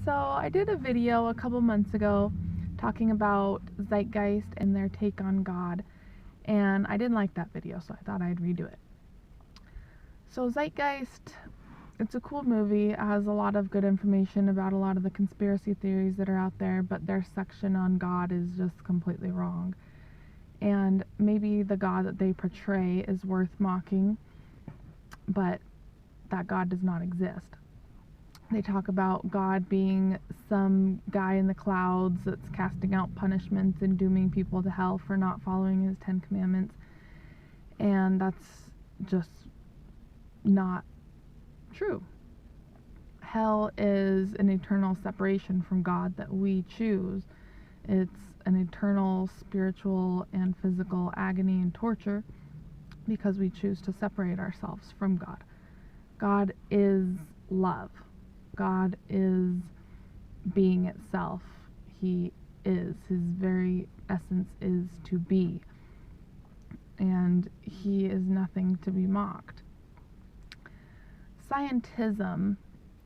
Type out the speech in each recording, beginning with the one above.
So I did a video a couple months ago talking about Zeitgeist and their take on God, and I didn't like that video, so I thought I'd redo it. So Zeitgeist, it's a cool movie. It has a lot of good information about a lot of the conspiracy theories that are out there, but their section on God is just completely wrong. And maybe the God that they portray is worth mocking, but that God does not exist. They talk about God being some guy in the clouds that's casting out punishments and dooming people to hell for not following his 10 commandments. And that's just not true. Hell is an eternal separation from God that we choose. It's an eternal spiritual and physical agony and torture because we choose to separate ourselves from God. God is love. God is being itself. He is. His very essence is to be. And he is nothing to be mocked. Scientism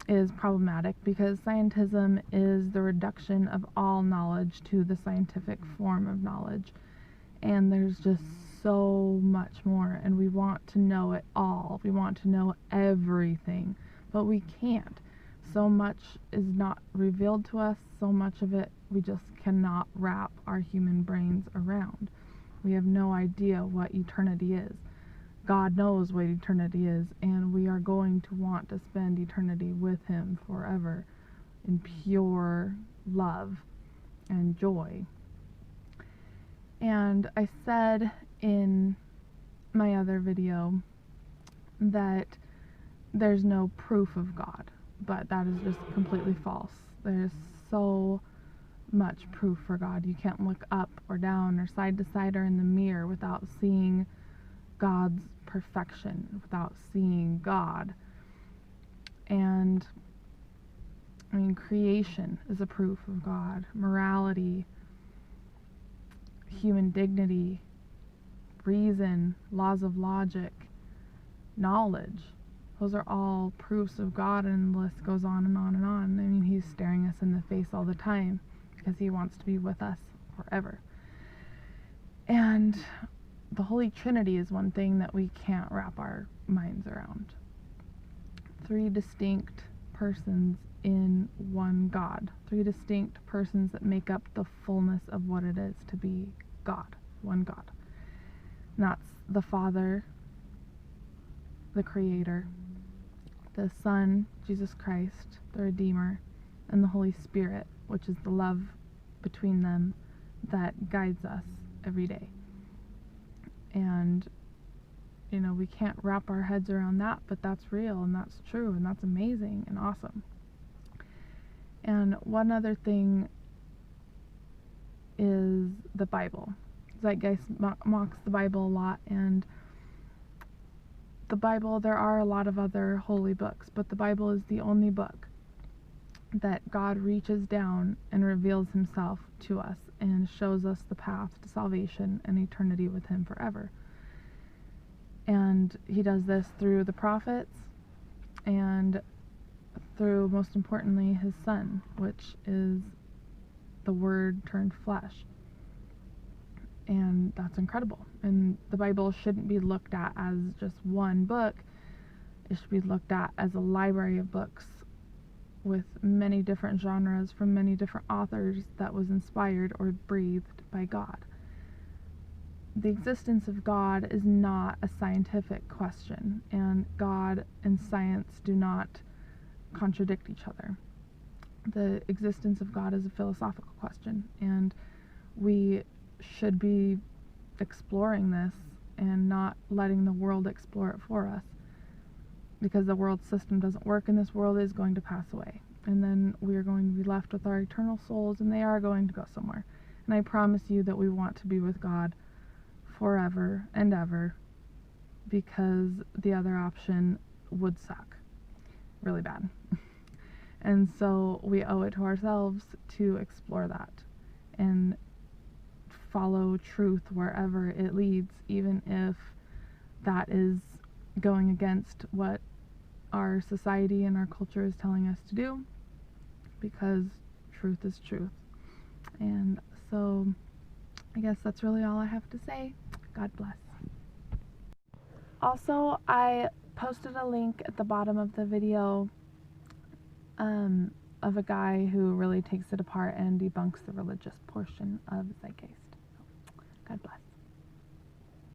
is problematic because scientism is the reduction of all knowledge to the scientific form of knowledge. And there's just so much more, and we want to know it all. We want to know everything, but we can't. So much is not revealed to us, so much of it we just cannot wrap our human brains around. We have no idea what eternity is. God knows what eternity is, and we are going to want to spend eternity with him forever in pure love and joy. And I said in my other video that there's no proof of God, but that is just completely false. There's so much proof for God. You can't look up or down or side to side or in the mirror without seeing God's perfection, without seeing God. And I mean, creation is a proof of God. Morality, human dignity, reason, laws of logic, knowledge. Those are all proofs of God, and the list goes on and on and on. I mean, he's staring us in the face all the time because he wants to be with us forever. And the Holy Trinity is one thing that we can't wrap our minds around. 3 distinct persons in one God. 3 distinct persons that make up the fullness of what it is to be God. One God. And that's the Father, the Creator, the Son, Jesus Christ, the Redeemer, and the Holy Spirit, which is the love between them that guides us every day. And, you know, we can't wrap our heads around that, but that's real, and that's true, and that's amazing and awesome. And one other thing is the Bible. Zeitgeist mocks the Bible a lot, and the Bible, there are a lot of other holy books, but the Bible is the only book that God reaches down and reveals himself to us and shows us the path to salvation and eternity with him forever. And he does this through the prophets and through, most importantly, his Son, which is the Word turned flesh. And that's incredible. And the Bible shouldn't be looked at as just one book. It should be looked at as a library of books with many different genres from many different authors that was inspired or breathed by God. The existence of God is not a scientific question, and God and science do not contradict each other. The existence of God is a philosophical question, and we should be exploring this and not letting the world explore it for us, because the world system doesn't work and this world is going to pass away, and then we are going to be left with our eternal souls, and they are going to go somewhere. And I promise you that we want to be with God forever and ever, because the other option would suck really bad. And so we owe it to ourselves to explore that and follow truth wherever it leads, even if that is going against what our society and our culture is telling us to do, because truth is truth. And so I guess that's really all I have to say. God bless. Also, I posted a link at the bottom of the video of a guy who really takes it apart and debunks the religious portion of Zeitgeist. God bless.